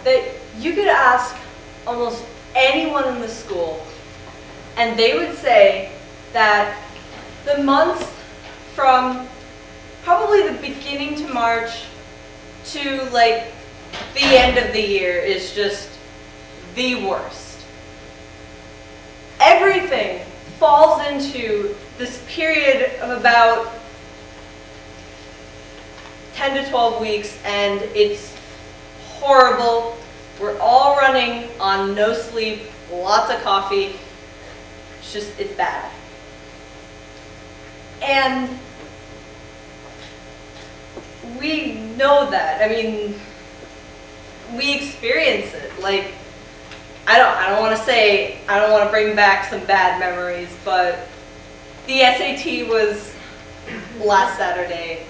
that you could ask almost anyone in the school, and they would say that the months from probably the beginning to March to like the end of the year is just the worst. Everything falls into this period of about 10 to 12 weeks, and it's horrible. We're all running on no sleep, lots of coffee. It's bad. And we know that. I mean, we experience it. Like, I don't want to bring back some bad memories, but the SAT was last Saturday,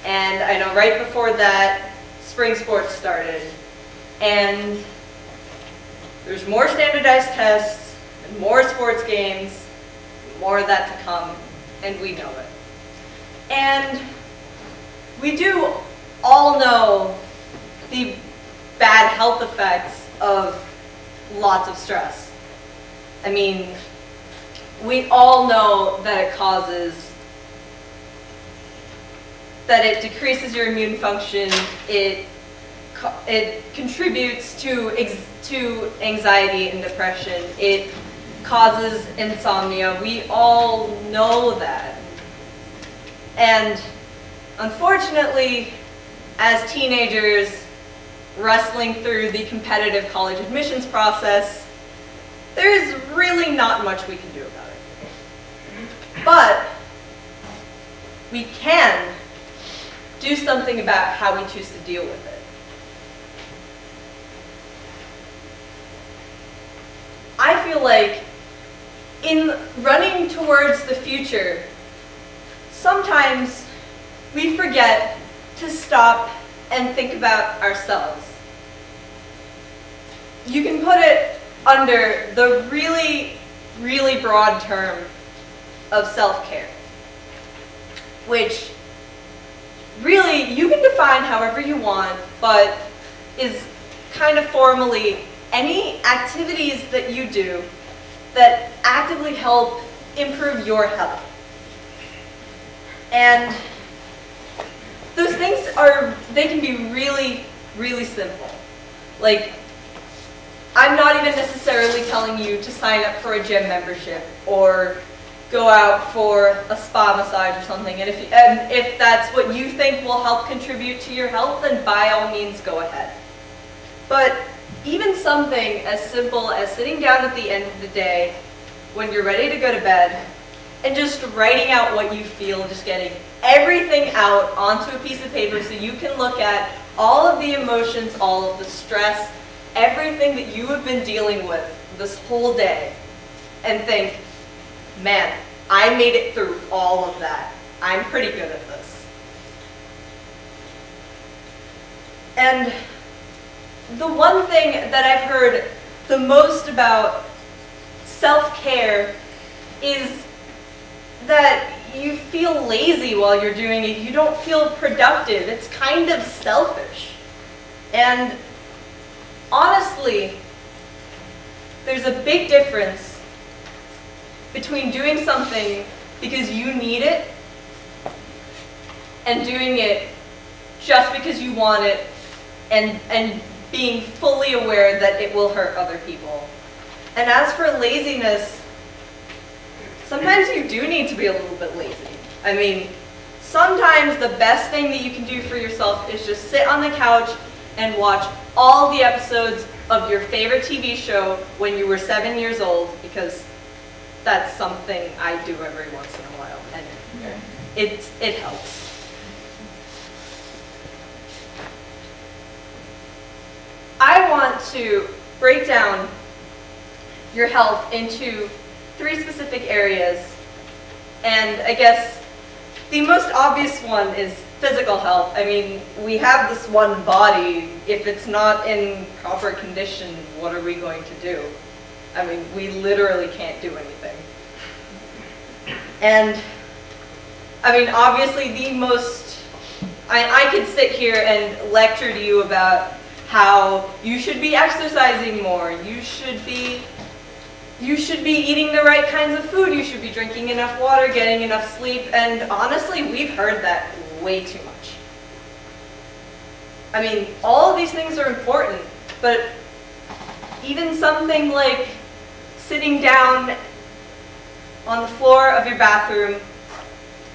and I know right before that, spring sports started, and there's more standardized tests, and more sports games, more of that to come, and we know it. And we do all know the bad health effects of lots of stress. I mean, we all know that it decreases your immune function, it contributes to anxiety and depression, it causes insomnia. We all know that. And unfortunately, as teenagers wrestling through the competitive college admissions process, there is really not much we can do about it. But we can do something about how we choose to deal with it. I feel like in running towards the future, sometimes we forget to stop and think about ourselves. You can put it under the really, really broad term of self-care, which really you can define however you want, but is kind of formally any activities that you do that actively help improve your health. And those things they can be really, really simple. Like, I'm not even necessarily telling you to sign up for a gym membership or go out for a spa massage or something. And if that's what you think will help contribute to your health, then by all means go ahead. But even something as simple as sitting down at the end of the day when you're ready to go to bed and just writing out what you feel, just getting everything out onto a piece of paper so you can look at all of the emotions, all of the stress, everything that you have been dealing with this whole day, and think, man, I made it through all of that. I'm pretty good at this. And the one thing that I've heard the most about self-care is that you feel lazy while you're doing it. You don't feel productive. It's kind of selfish. And honestly, there's a big difference between doing something because you need it and doing it just because you want it and being fully aware that it will hurt other people. And as for laziness, sometimes you do need to be a little bit lazy. I mean, sometimes the best thing that you can do for yourself is just sit on the couch and watch all the episodes of your favorite TV show when you were 7 years old, because that's something I do every once in a while, and it helps. I want to break down your health into 3 specific areas, and I guess the most obvious one is physical health. I mean, we have this one body. If it's not in proper condition, what are we going to do? I mean, we literally can't do anything. And I mean, obviously I could sit here and lecture to you about how you should be exercising more, you should be eating the right kinds of food, you should be drinking enough water, getting enough sleep, and honestly, we've heard that way too much. I mean, all of these things are important, but even something like sitting down on the floor of your bathroom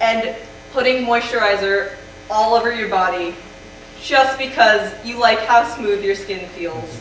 and putting moisturizer all over your body just because you like how smooth your skin feels,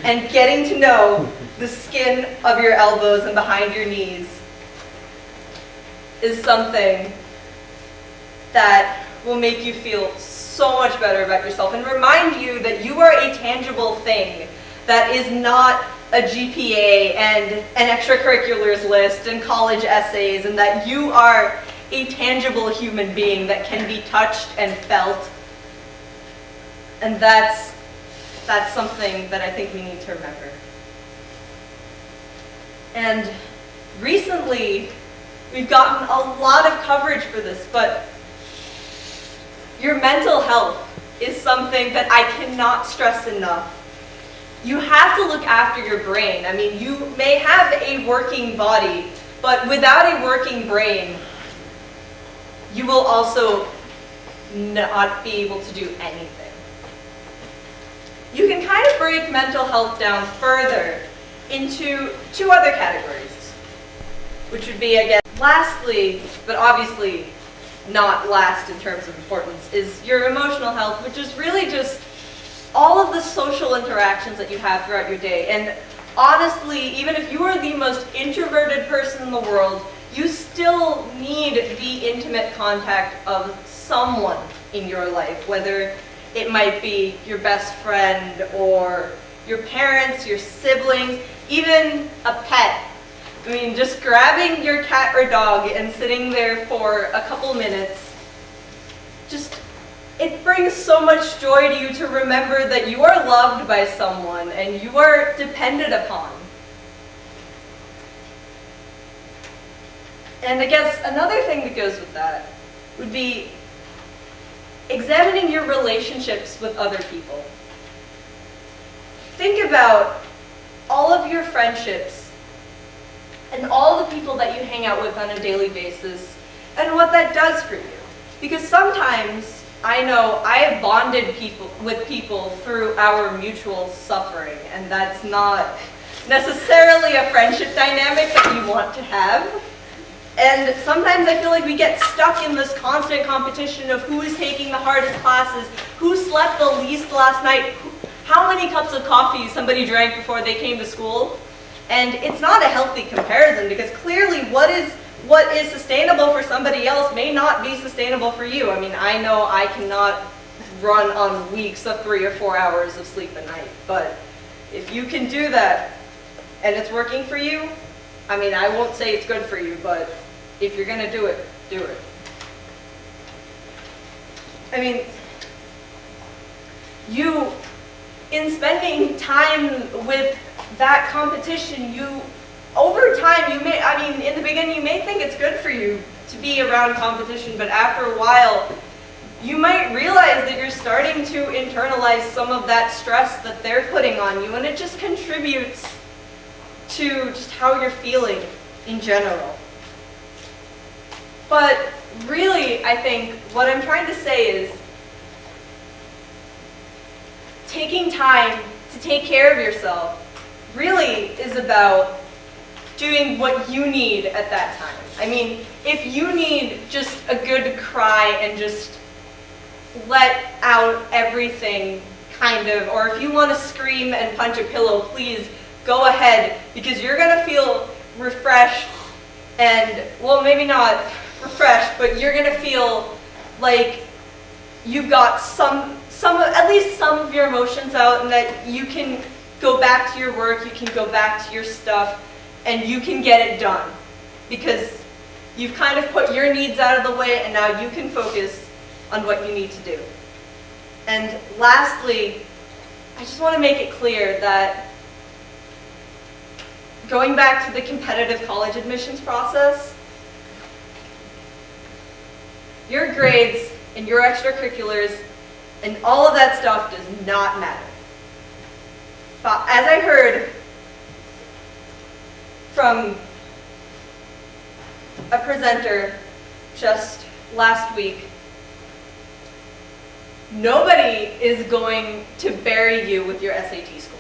and getting to know the skin of your elbows and behind your knees is something that will make you feel so much better about yourself and remind you that you are a tangible thing that is not a GPA and an extracurriculars list and college essays, and that you are a tangible human being that can be touched and felt. And that's something that I think we need to remember. And recently, we've gotten a lot of coverage for this, but your mental health is something that I cannot stress enough. You have to look after your brain. I mean, you may have a working body, but without a working brain, you will also not be able to do anything. You can kind of break mental health down further into two other categories, which would be, again, lastly, but obviously not last in terms of importance, is your emotional health, which is really just all of the social interactions that you have throughout your day. And honestly, even if you are the most introverted person in the world, you still need the intimate contact of someone in your life, whether it might be your best friend or your parents, your siblings, even a pet. I mean, just grabbing your cat or dog and sitting there for a couple minutes, it brings so much joy to you to remember that you are loved by someone and you are depended upon. And I guess another thing that goes with that would be examining your relationships with other people. Think about all of your friendships and all the people that you hang out with on a daily basis and what that does for you. Because sometimes, I know I have bonded with people through our mutual suffering, and that's not necessarily a friendship dynamic that you want to have. And sometimes I feel like we get stuck in this constant competition of who is taking the hardest classes, who slept the least last night, how many cups of coffee somebody drank before they came to school. And it's not a healthy comparison, because clearly what is sustainable for somebody else may not be sustainable for you. I mean, I know I cannot run on weeks of 3 or 4 hours of sleep a night, but if you can do that and it's working for you, I mean, I won't say it's good for you, but if you're going to do it, do it. I mean, in spending time with that competition, over time, in the beginning, you may think it's good for you to be around competition, but after a while, you might realize that you're starting to internalize some of that stress that they're putting on you, and it just contributes to just how you're feeling in general. But really, I think what I'm trying to say is taking time to take care of yourself really is about doing what you need at that time. I mean, if you need just a good cry and just let out everything, kind of, or if you want to scream and punch a pillow, please go ahead, because you're going to feel refreshed and, well, maybe not refreshed, but you're going to feel like you've got at least some of your emotions out, and that you can go back to your work, you can go back to your stuff, and you can get it done, because you've kind of put your needs out of the way, and now you can focus on what you need to do. And lastly, I just want to make it clear that going back to the competitive college admissions process, your grades and your extracurriculars And all of that stuff does not matter. But as I heard from a presenter just last week, nobody is going to bury you with your SAT score.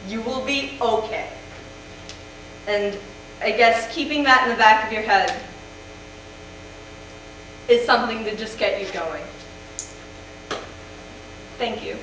You will be okay. And I guess keeping that in the back of your head is something to just get you going. Thank you.